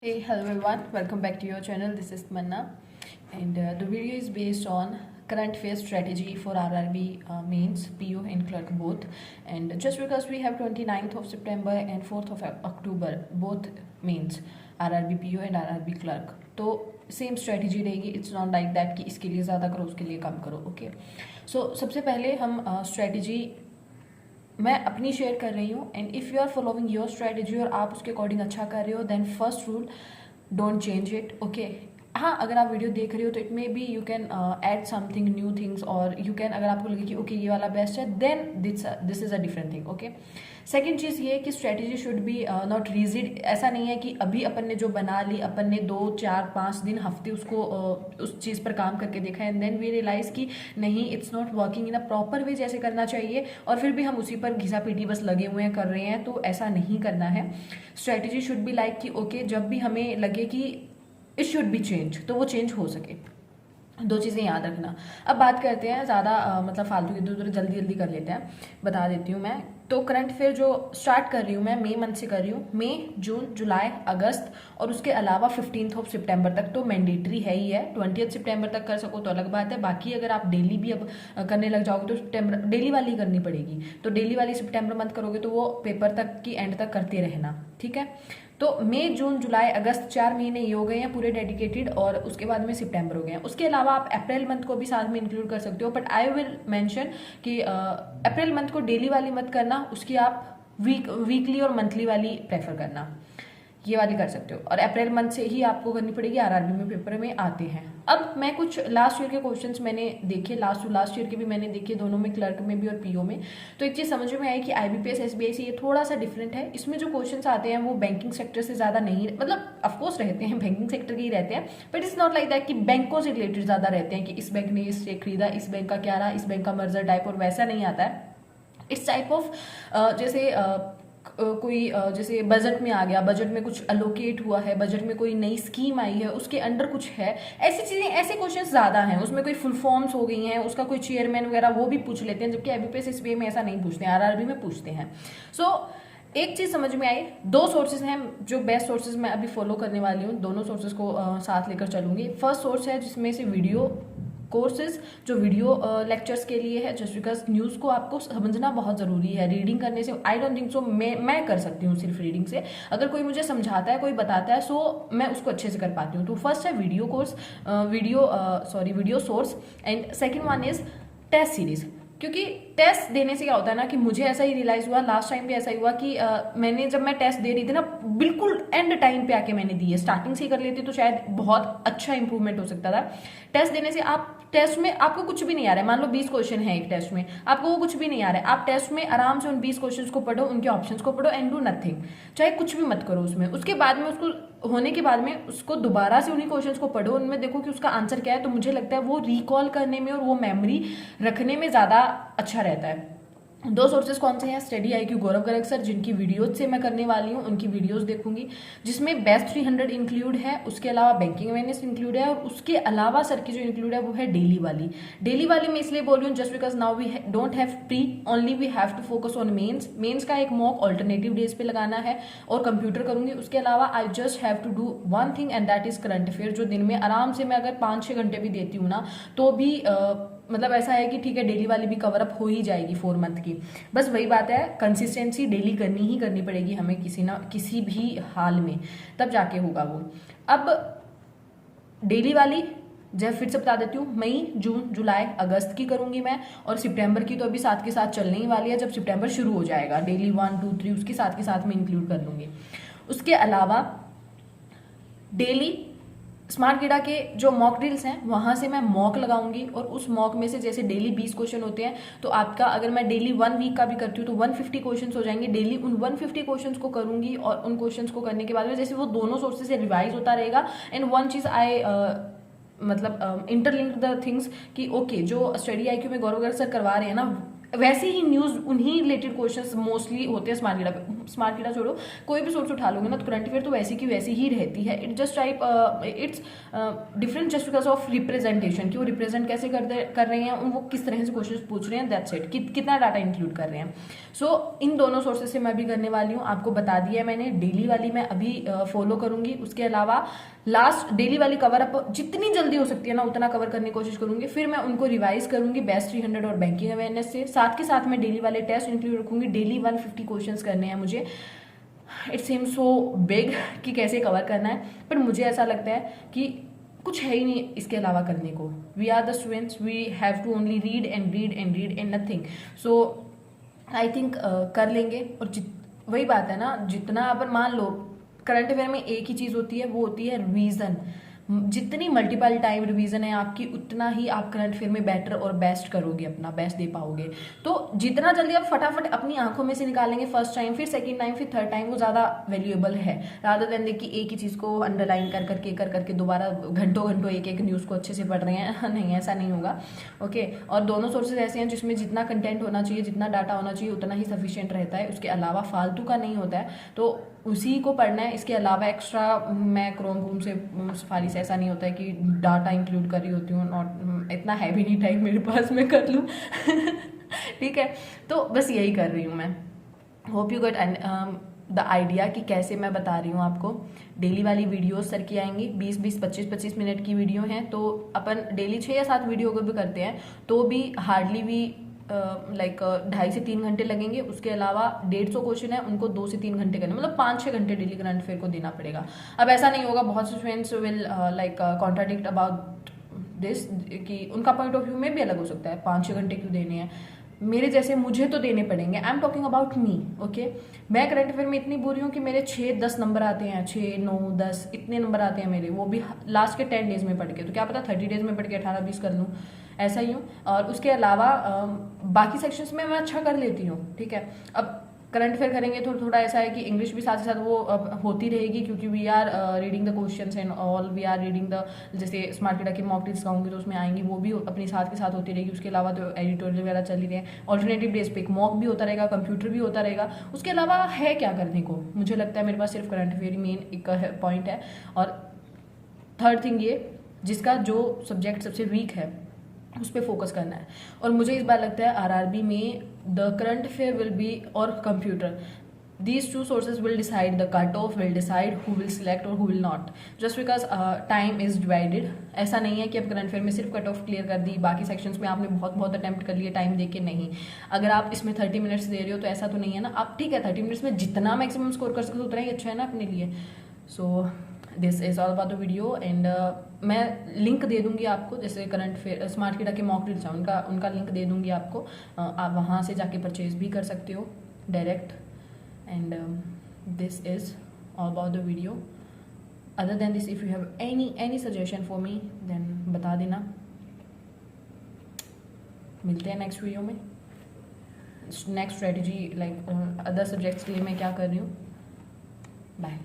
Hey, hello everyone. Welcome back to your channel. This is Manna, and the video is based on current affairs strategy for RRB mains, PO and clerk both. And just because we have 29th of September and 4th of October, both mains, RRB PO and RRB clerk, तो same strategy रहेगी. It's not like that कि इसके लिए ज़्यादा करो उसके लिए कम करो. ओके, सो सबसे पहले हम स्ट्रेटजी मैं अपनी शेयर कर रही हूँ. And if you are following your strategy और आप उसके अकॉर्डिंग अच्छा कर रहे हो, then first rule, don't change it. Okay, हाँ, अगर आप वीडियो देख रहे हो तो it may be you can add something new things, और यू कैन, अगर आपको लगे कि ओके ये वाला बेस्ट है, then this is a different thing. Okay, second चीज़ ये कि strategy should be not rigid. ऐसा नहीं है कि अभी अपन ने जो बना ली, अपन ने 2 4 5 दिन हफ्ते उसको उस चीज़ पर काम करके देखा, एंड देन वी रियलाइज़ कि नहीं, it's not working in a proper way जैसे करना चाहिए, और फिर भी हम उसी पर घिसा पीटी बस लगे हुए हैं, कर रहे हैं. तो ऐसा नहीं करना है. स्ट्रेटजी शुड बी लाइक कि ओके, जब भी हमें लगे कि इट शुड बी चेंज, तो वो चेंज हो सके. दो चीज़ें याद रखना. अब बात करते हैं ज़्यादा मतलब फालतू की, दूर जल्दी जल्दी कर लेते हैं. बता देती हूँ मैं. तो करंट अफेयर जो स्टार्ट कर रही हूँ मैं मई मंथ से कर रही हूँ. मई, जून, जुलाई, अगस्त, और उसके अलावा 15th ऑफ सितंबर तक तो मैंडेटरी है ही है. 20th सितंबर तक कर सको तो अलग बात है. बाकी अगर आप डेली भी अब करने लग जाओगे तो सितंबर डेली वाली करनी पड़ेगी. तो डेली वाली सितंबर मंथ करोगे तो वो पेपर तक की एंड तक करते रहना. ठीक है. तो मई, जून, जुलाई, अगस्त 4 महीने ये हो गए हैं पूरे डेडिकेटेड, और उसके बाद में सितंबर हो गए हैं. उसके अलावा आप अप्रैल मंथ को भी साथ में इंक्लूड कर सकते हो, बट आई विल मेंशन कि अप्रैल मंथ को डेली वाली मत करना, उसकी आप वीकली और मंथली वाली प्रेफर करना. ये वाली कर सकते हो, और अप्रैल मंथ से ही आपको करनी पड़ेगी. आरआरबी में पेपर में आते हैं. अब मैं कुछ लास्ट ईयर के क्वेश्चंस मैंने देखे, लास्ट ईयर के भी मैंने देखे, दोनों में, क्लर्क में भी और पीओ में. तो एक चीज़ समझ में आई कि आईबीपीएस एसबीआई से ये थोड़ा सा डिफरेंट है. इसमें जो क्वेश्चंस आते हैं वो बैंकिंग सेक्टर से ज़्यादा नहीं, मतलब ऑफकोर्स रहते हैं, बैंकिंग सेक्टर के ही रहते हैं, but it's not like that कि बैंकों से रिलेटेड ज़्यादा रहते हैं कि इस बैंक ने इससे खरीदा, इस बैंक का क्या रहा, इस बैंक का मर्जर टाइप, और वैसा नहीं आता है. इस टाइप ऑफ जैसे कोई जैसे बजट में आ गया, बजट में कुछ अलोकेट हुआ है, बजट में कोई नई स्कीम आई है, उसके अंडर कुछ है, ऐसी चीज़ें, ऐसे क्वेश्चन ज़्यादा हैं. उसमें कोई फुल फॉर्म्स हो गई हैं, उसका कोई चेयरमैन वगैरह वो भी पूछ लेते हैं, जबकि आईबीपीएस एसबीआई में ऐसा नहीं पूछते हैं, आरआरबी में पूछते हैं. सो एक चीज़ समझ में आई. 2 सोर्सेज हैं जो बेस्ट सोर्सेज मैं अभी फॉलो करने वाली हूँ. दोनों सोर्सेज को साथ लेकर चलूंगी. फर्स्ट सोर्स है जिसमें से वीडियो कोर्सेज, जो वीडियो लेक्चर्स के लिए है, जस्ट बिकॉज न्यूज़ को आपको समझना बहुत ज़रूरी है. रीडिंग करने से आई डोंट थिंक सो मैं कर सकती हूँ सिर्फ रीडिंग से. अगर कोई मुझे समझाता है, कोई बताता है, सो मैं उसको अच्छे से कर पाती हूँ. तो फर्स्ट है video course, video source. And second one is test series. क्योंकि टेस्ट देने से क्या होता है ना, कि मुझे ऐसा ही रियलाइज हुआ, लास्ट टाइम भी ऐसा ही हुआ कि मैंने जब मैं टेस्ट दे रही थी ना, बिल्कुल एंड टाइम पे आके मैंने दी है. स्टार्टिंग से ही कर लेती तो शायद बहुत अच्छा इंप्रूवमेंट हो सकता था. टेस्ट देने से आप टेस्ट में आपको कुछ भी नहीं आ रहा है, मान लो 20 क्वेश्चन है एक टेस्ट में, आपको वो कुछ भी नहीं आ रहा है, आप टेस्ट में आराम से उन 20 क्वेश्चन को पढ़ो, उनके ऑप्शन को पढ़ो, एंड डू नथिंग. चाहे कुछ भी मत करो उसमें. उसके बाद में उसको होने के बाद में उसको दोबारा से उन्हीं क्वेश्चंस को पढ़ो, उनमें देखो कि उसका आंसर क्या है. तो मुझे लगता है वो रिकॉल करने में और वो मेमोरी रखने में ज़्यादा अच्छा रहता है. 2 सोर्सेज कौन से हैं? स्टडी आईक्यू गौरव गर्ग सर, जिनकी वीडियोज से मैं करने वाली हूँ, उनकी वीडियोज देखूंगी, जिसमें बेस्ट 300 इंक्लूड है. उसके अलावा बैंकिंग अवेयरनेस इंक्लूड है, और उसके अलावा सर की जो इंक्लूड है वो है डेली वाली. डेली वाली मैं इसलिए बोल रही हूँ just because now we don't have pre, only we have to focus on mains. Mains का एक मॉक ऑल्टरनेटिव डेज पे लगाना है, और कंप्यूटर करूंगी. उसके अलावा I just have to do one thing, and that is current affair, जो दिन में आराम से मैं अगर 5-6 घंटे भी देती हूँ ना, तो भी मतलब ऐसा है कि ठीक है, डेली वाली भी कवर अप हो ही जाएगी 4 मंथ की. बस वही बात है, कंसिस्टेंसी डेली करनी ही करनी पड़ेगी हमें, किसी भी हाल में, तब जाके होगा वो. अब डेली वाली जब फिर से बता देती हूँ, मई, जून, जुलाई, अगस्त की करूंगी मैं, और सितंबर की तो अभी साथ के साथ चलने ही वाली है. जब सितंबर शुरू हो जाएगा, डेली 1, 2, 3 उसके साथ के साथ में इंक्लूड कर लूंगी. उसके अलावा डेली स्मार्ट कीड़ा के जो मॉक ड्रिल्स हैं वहां से मैं मॉक लगाऊंगी, और उस मॉक में से जैसे डेली 20 क्वेश्चन होते हैं, तो आपका अगर मैं डेली 1 वीक का भी करती हूँ तो 150 क्वेश्चन हो जाएंगे. डेली उन 150 क्वेश्चन को करूंगी, और उन क्वेश्चन को करने के बाद में जैसे वो दोनों सोर्सेज से रिवाइज होता रहेगा. एंड वन चीज आई मतलब इंटरलिंक द थिंग्स कि ओके, जो स्टडी आईक्यू में गौरव गर्ग सर करवा रहे हैं ना, वैसे ही न्यूज उन्हीं रिलेटेड क्वेश्चंस मोस्टली होते हैं स्मार्ट कीड़ा पे. स्मार्ट कीड़ा छोड़ो, कोई भी सोर्स उठा लोगे ना तो करंट अफेयर तो वैसी की वैसी ही रहती है। It just type it's different just because of representation, कि वो रिप्रेजेंट कैसे कर रहे हैं, वो किस तरह से क्वेश्चन पूछ रहे हैं, दैट्स इट, कितना डाटा इंक्लूड कर रहे हैं। सो इन दोनों सोर्सेज से मैं भी करने वाली हूँ, आपको बता दिया मैंने। डेली वाली मैं अभी फॉलो करूंगी, उसके अलावा लास्ट डेली वाली कवर अप जितनी जल्दी हो सकती है ना उतना कवर करने की कोशिश करूंगी, फिर मैं उनको रिवाइज करूंगी बेस्ट 300 और बैंकिंग अवेयरनेस से। साथ के साथ मैं डेली वाले टेस्ट इंक्लूड रखूंगी। डेली 150 क्वेश्चंस करने हैं मुझे। इट सीम सो बिग कि कैसे कवर करना है, पर मुझे ऐसा लगता है कि कुछ है ही नहीं इसके अलावा करने को। We are the students, we have to only read and read and read and nothing. So I think कर लेंगे। और वही बात है ना, जितना अपन मान लो करंट अफेयर में एक ही चीज होती है, वो होती है रिवीजन। जितनी मल्टीपल टाइम रिवीजन है आपकी, उतना ही आप करंट अफेयर में बेटर और बेस्ट करोगे, अपना बेस्ट दे पाओगे। तो जितना जल्दी आप फटाफट अपनी आंखों में से निकालेंगे फर्स्ट टाइम, फिर सेकंड टाइम, फिर थर्ड टाइम, वो ज़्यादा वैल्यूएबल है, रादर देन देखिए एक ही चीज़ को अंडरलाइन कर करके दोबारा घंटों घंटों एक न्यूज़ को अच्छे से पढ़ रहे हैं। नहीं, ऐसा नहीं होगा। ओके, और दोनों सोर्सेज ऐसे हैं जिसमें जितना कंटेंट होना चाहिए, जितना डाटा होना चाहिए, उतना ही सफिशियंट रहता है। उसके अलावा फालतू का नहीं होता है, तो उसी को पढ़ना है। इसके अलावा एक्स्ट्रा मैं क्रोम बूम से, सफारी से ऐसा नहीं होता है कि डाटा इंक्लूड कर रही होती हूँ। नॉट इतना है भी नहीं टाइम मेरे पास, मैं कर लूँ। ठीक है, तो बस यही कर रही हूँ मैं। Hope you get the idea कि कैसे मैं बता रही हूँ आपको। डेली वाली वीडियोस सर की आएंगी, 20-20, 25-25 मिनट की वीडियो हैं। तो अपन डेली 6 या 7 वीडियो को भी करते हैं, तो भी हार्डली भी लाइक 2.5 से 3 घंटे लगेंगे। उसके अलावा 150 क्वेश्चन है, उनको 2 से 3 घंटे करने, मतलब 5-6 घंटे डेली करंट अफेयर को देना पड़ेगा। अब ऐसा नहीं होगा, बहुत से students will like contradict about this, कि उनका पॉइंट ऑफ व्यू में भी अलग हो सकता है, 5-6 घंटे क्यों देने हैं। मेरे जैसे मुझे तो देने पड़ेंगे। I am talking about me. Okay, मैं करंट अफेयर में इतनी बुरी हूँ कि मेरे 6-10 नंबर आते हैं, 6-9-10 इतने नंबर आते हैं मेरे, वो भी लास्ट के 10 डेज में पढ़ के। तो क्या पता 30 डेज में पढ़ के 18-20 कर लूँ, ऐसा ही हूँ। और उसके अलावा बाकी सेक्शंस में मैं अच्छा कर लेती हूँ। ठीक है, अब करंट अफेयर करेंगे तो थोड़ा ऐसा है कि इंग्लिश भी साथ ही साथ वो होती रहेगी, क्योंकि we are reading the questions and all, we are reading the, जैसे स्मार्ट कीड़ा की मॉक टेस्ट आऊंगी तो उसमें आएंगी, वो भी अपनी साथ के साथ होती रहेगी। उसके अलावा तो एडिटोरियल वगैरह चल ही रहे हैं। ऑल्टरनेटिव डेज पे एक मॉक भी होता रहेगा, कंप्यूटर भी होता रहेगा। उसके अलावा है क्या करने को? मुझे लगता है मेरे पास सिर्फ करंट अफेयर ही मेन एक पॉइंट है। और थर्ड थिंग ये, जिसका जो सब्जेक्ट सबसे वीक है उस पर फोकस करना है। और मुझे इस बार लगता है आरआरबी में the current affair will be, और computer, these two sources will decide the cutoff, will decide who will select or who will not, just because time is divided। ऐसा नहीं है कि अब करंट अफेयर में सिर्फ कट ऑफ क्लियर कर दी, बाकी सेक्शंस में आपने बहुत अटेम्प्ट कर लिए टाइम देके। नहीं, अगर आप इसमें 30 मिनट्स दे रहे हो तो ऐसा तो नहीं है ना। आप ठीक है 30 मिनट्स में जितना मैक्सिमम स्कोर कर सकते हो उतना ही अच्छा है ना अपने लिए। So this is all about the video. And मैं लिंक दे दूंगी आपको, जैसे करंट अफेयर स्मार्ट कीड़ा के मॉक ड्रिल्स हैं उनका लिंक दे दूंगी आपको। आप वहाँ से जाके परचेज भी कर सकते हो direct. And this is all about the video. Other than this, if you have any suggestion for me, then बता देना। मिलते हैं नेक्स्ट वीडियो में। Next strategy like other subjects के लिए मैं क्या कर रही हूँ। बाय।